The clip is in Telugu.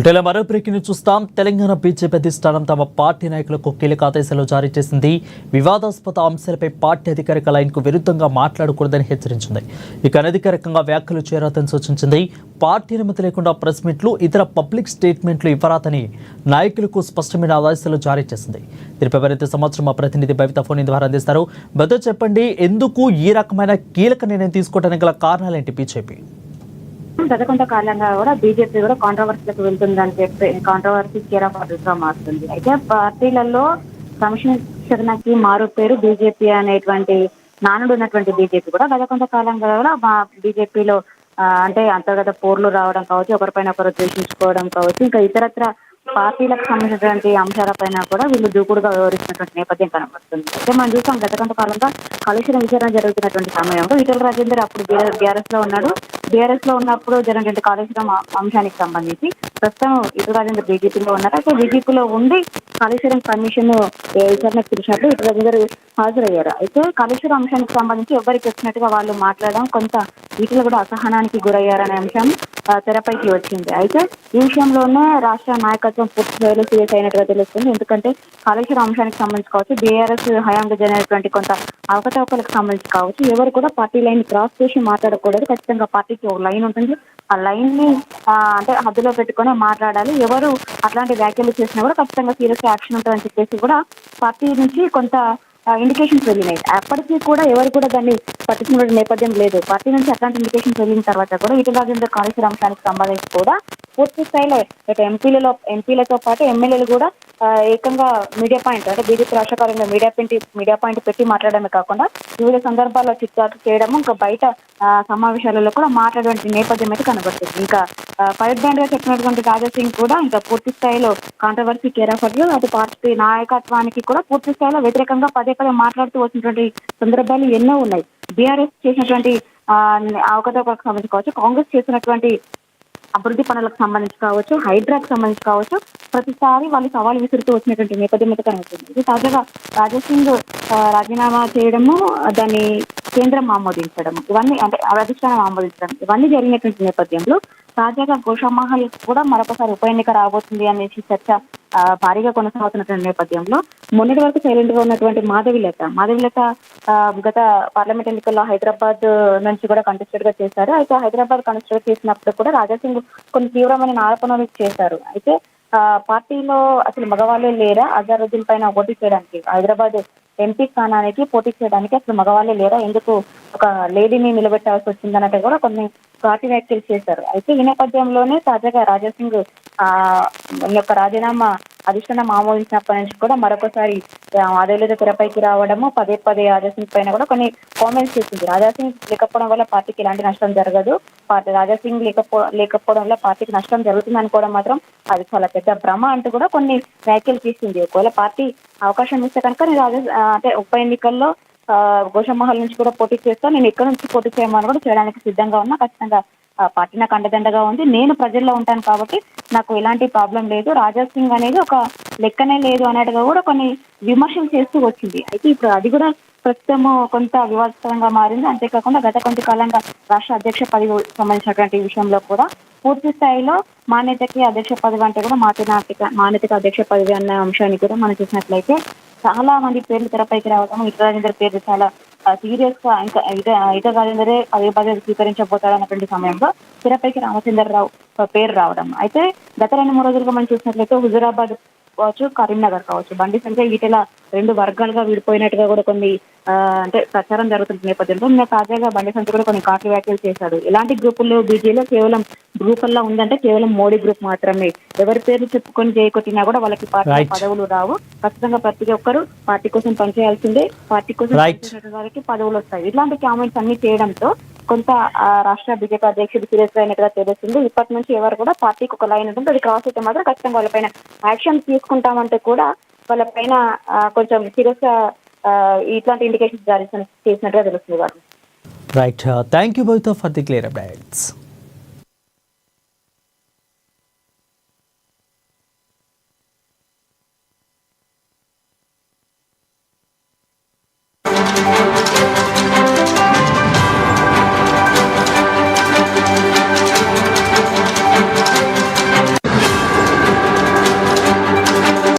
బుటెల మరో బ్రేకింగ్ చూస్తాం. తెలంగాణ బీజేపీ అధిష్టానం తమ పార్టీ నాయకులకు కీలక ఆదేశాలు జారీ చేసింది. వివాదాస్పద అంశాలపై పార్టీ అధికారిక లైన్కు విరుద్ధంగా మాట్లాడకూడదని హెచ్చరించింది. ఇక అనధికారికంగా వ్యాఖ్యలు చేయరాదని సూచించింది. పార్టీ అనుమతి లేకుండా ప్రెస్ మీట్లు, ఇతర పబ్లిక్ స్టేట్మెంట్లు ఇవ్వరాదని నాయకులకు స్పష్టమైన ఆదేశాలు జారీ చేసింది. దీనిపై మరింత సమాచారం మా ప్రతినిధి బవిత ఫోన్ ద్వారా అందిస్తారు. బవిత, చెప్పండి, ఎందుకు ఈ రకమైన కీలక నిర్ణయం తీసుకోవడానికి గల కారణాలేంటి? బీజేపీ గత కొంతకాలంగా కూడా బీజేపీ కూడా కాంట్రవర్సీలకు వెళ్తుందని చెప్పి కాంట్రవర్సీ గా మారుతుంది. అయితే పార్టీలలో సంశోధనకి మారు పేరు బీజేపీ అనేటువంటి నానుడు ఉన్నటువంటి బీజేపీ కూడా గత కొంతకాలంగా కూడా మా బీజేపీలో అంటే అంతర్గత పోర్లు రావడం కావచ్చు, ఒకరిపైన ఒకరు ద్వేషించుకోవడం కావచ్చు, ఇంకా ఇతరత్ర పార్టీలకు సంబంధించినటువంటి అంశాలపైన కూడా వీళ్ళు దూకుడుగా వ్యవహరిస్తున్నటువంటి నేపథ్యం కనబడుతుంది. అయితే మనం చూసాం గత కొంతకాలంగా కాళేశ్వరం విచారణ జరుగుతున్నటువంటి సమయంలో ఈటెల రాజేందర్ అప్పుడు బీఆర్ఎస్ లో ఉన్నాడు. బీఆర్ఎస్ లో ఉన్నప్పుడు జరిగినటువంటి కాళేశ్వరం అంశానికి సంబంధించి ప్రస్తుతం ఈటెల రాజేందర్ బీజేపీలో ఉన్నారు. అయితే బీజేపీలో ఉండి కాళేశ్వరం కమిషన్ విచారణకు పిలిచినట్లు ఈటెల రాజేందర్ హాజరయ్యారు. అయితే కాళేశ్వరం అంశానికి సంబంధించి ఎవరికి వచ్చినట్టుగా వాళ్ళు మాట్లాడడం, కొంత ఈటెలు కూడా అసహనానికి గురయ్యారనే అంశం తెరపైకి వచ్చింది. అయితే ఈ విషయంలోనే రాష్ట్ర నాయకత్వం పూర్తి స్థాయిలో సీరియస్ అయినట్టుగా తెలుస్తుంది. ఎందుకంటే కాళేశ్వరం అంశానికి సంబంధించి కావచ్చు, బీఆర్ఎస్ హయాంలో జరిగినటువంటి కొంత అవకతవకలకు సంబంధించి కావచ్చు, ఎవరు కూడా పార్టీ లైన్ క్రాస్ చేసి మాట్లాడకూడదు. ఖచ్చితంగా పార్టీకి ఒక లైన్ ఉంటుంది. ఆ లైన్ ని అంటే హద్దులో పెట్టుకుని మాట్లాడాలి. ఎవరు అట్లాంటి వ్యాఖ్యలు చేసినా కూడా ఖచ్చితంగా సీరియస్ యాక్షన్ ఉంటుందని చెప్పేసి కూడా పార్టీ నుంచి కొంత ఇండికేషన్స్ వెళ్ళినాయి. అప్పటికీ కూడా ఎవరు కూడా దాన్ని పట్టించుకునే నేపథ్యం లేదు. పార్టీ నుంచి అట్లాంటి ఇండికేషన్స్ వెళ్ళిన తర్వాత కూడా ఈటెల రాజేందర్ కాళేశ్వరం అంశానికి సంబంధించి కూడా పూర్తి స్థాయిలో ఇటు ఎంపీలతో పాటు ఎమ్మెల్యేలు కూడా ఏకంగా మీడియా పాయింట్ అంటే బీజేపీ రాష్ట్ర కార్యంలో మీడియా పాయింట్ పెట్టి మాట్లాడమే కాకుండా వివిధ సందర్భాల్లో చిట్చాటు చేయడము, ఇంకా బయట సమావేశాలలో కూడా మాట్లాడే నేపథ్యం అయితే కనబడుతుంది. ఇంకా ఫైర్ బ్రాండ్ గా చెప్పినటువంటి రాజాసింగ్ కూడా ఇంకా పూర్తి స్థాయిలో కాంట్రవర్సీ కేరాఫర్లు అటు పార్టీ నాయకత్వానికి కూడా పూర్తి స్థాయిలో వ్యతిరేకంగా పదే మాట్లాడుతూ వచ్చినటువంటి సందర్భాలు ఎన్నో ఉన్నాయి. బీఆర్ఎస్ చేసినటువంటి అవకతవకలకు సంబంధించి కావచ్చు, కాంగ్రెస్ చేసినటువంటి అభివృద్ధి పనులకు సంబంధించి కావచ్చు, హైడ్రాకు సంబంధించి కావచ్చు, ప్రతిసారి వాళ్ళు సవాల్ విసురుతూ వచ్చినటువంటి నేపథ్యం అయితే కనిపిస్తుంది. ఇది తాజాగా రాజాసింగ్ రాజీనామా చేయడము, దాన్ని కేంద్రం ఆమోదించడం, ఇవన్నీ అంటే అధిష్టానం ఆమోదించడం, ఇవన్నీ జరిగినటువంటి నేపథ్యంలో తాజాగా గోషామహల్ కూడా మరొకసారి ఉప ఎన్నిక రాబోతుంది అనేసి చర్చ భారీగా కొనసాగుతున్నటువంటి నేపథ్యంలో మొన్నటి వరకు సైలెంట్ గా ఉన్నటువంటి మాధవిలత గత పార్లమెంట్ ఎన్నికల్లో హైదరాబాద్ నుంచి కూడా కంటెస్టెడ్ గా చేశారు. అయితే హైదరాబాద్ కంటెస్టెడ్ చేసినప్పుడు కూడా రాజాసింగ్ కొన్ని తీవ్రమైన ఆరోపణలు చేశారు. అయితే పార్టీలో అసలు మగవాళ్ళే లేరా అజారుద్దీన్ పైన పోటీ చేయడానికి, హైదరాబాద్ ఎంపీ స్థానానికి పోటీ చేయడానికి అసలు మగవాళ్ళే లేరా, ఎందుకు ఒక లేడీని నిలబెట్టాల్సి వచ్చిందన్నట్టు కూడా కొన్ని పార్టీ వ్యాఖ్యలు చేశారు. అయితే ఈ నేపథ్యంలోనే తాజాగా రాజాసింగ్ యొక్క రాజీనామా అధిష్టానం ఆమోదించినప్పటి నుంచి కూడా మరొకసారి అదేవిధంగా తెరపైకి రావడము, పదే రాజాసింగ్ పైన కూడా కొన్ని కామెంట్స్ చేసింది. రాజాసింగ్ లేకపోవడం వల్ల పార్టీకి ఎలాంటి నష్టం జరగదు, రాజాసింగ్ లేకపోవడం వల్ల పార్టీకి నష్టం జరుగుతుంది అనుకోవడం మాత్రం అది చాలా పెద్ద భ్రమ అంటూ కూడా కొన్ని వ్యాఖ్యలు చేసింది. ఒకవేళ పార్టీ అవకాశం ఇస్తే కనుక నేను అంటే ఉప ఎన్నికల్లో గోషామహల్ నుంచి కూడా పోటీ చేస్తా, నేను ఎక్కడి నుంచి పోటీ చేయమని కూడా చేయడానికి సిద్ధంగా ఉన్నా, ఖచ్చితంగా పార్టీ నాకు అండదండగా ఉంది, నేను ప్రజల్లో ఉంటాను కాబట్టి నాకు ఎలాంటి ప్రాబ్లం లేదు, రాజాసింగ్ అనేది ఒక లెక్కనే లేదు అన్నట్టుగా కూడా కొన్ని విమర్శలు చేస్తూ వచ్చింది. అయితే ఇప్పుడు అది కూడా ప్రస్తుతం కొంత వివాదాస్పదంగా మారింది. అంతేకాకుండా గత కొంతకాలంగా రాష్ట్ర అధ్యక్ష పదవి సంబంధించినటువంటి విషయంలో కూడా పూర్తి స్థాయిలో మాన్యతకి అధ్యక్ష పదవి అంటే కూడా మాన్యతకి అధ్యక్ష పదవి అన్న అంశాన్ని కూడా మనం చూసినట్లయితే చాలా మంది పేర్లు తెరపైకి రావడం, ఈటెల రాజేందర్ పేర్లు చాలా సీరియస్ గా ఇంకా ఈటెల రాజేందరే పదవి స్వీకరించబోతాడు అన్నటువంటి సమయంలో తెరపైకి రామచంద్రరావు పేరు రావడం. అయితే గత 2-3 రోజులుగా మనం చూసినట్లయితే హుజూరాబాద్ కావచ్చు, కరీంనగర్ కావచ్చు, బండి సంజయ్ ఈటెల 2 వర్గాలుగా విడిపోయినట్టుగా కూడా కొన్ని అంటే ప్రచారం జరుగుతున్న నేపథ్యంలో నిన్న తాజాగా బండి సంజయ్ కూడా కొన్ని కాట్లు వ్యాఖ్యలు చేశాడు. ఎలాంటి గ్రూపుల్లో బీజేలో కేవలం గ్రూపుల్లో ఉందంటే కేవలం మోడీ గ్రూప్ మాత్రమే, ఎవరి పేర్లు చెప్పుకొని చేయకొట్టినా కూడా వాళ్ళకి పార్టీ పదవులు రావు, ఖచ్చితంగా ప్రతి ఒక్కరు పార్టీ కోసం పనిచేయాల్సిందే, పార్టీ కోసం పనిచేసిన వారికి పదవులు వస్తాయి. ఇట్లాంటి కామెంట్స్ అన్ని చేయడంతో కొంత రాష్ట్ర బీజేపీ అధ్యక్షుడు సీరియస్ అయినట్టుగా తెలుస్తుంది. ఇప్పటి నుంచి ఎవరు కూడా పార్టీకి ఒక లైన్ ఉంటుంది, అది క్రాస్ అయితే మాత్రం ఖచ్చితంగా వాళ్ళపైన యాక్షన్ తీసుకుంటామంటే కూడా వాళ్ళపైన కొంచెం సీరియస్ గా ఇట్లాంటి ఇండికేషన్స్ జారీ చేసినట్టుగా తెలుస్తుంది వారు. Right, thank you both for the clear updates.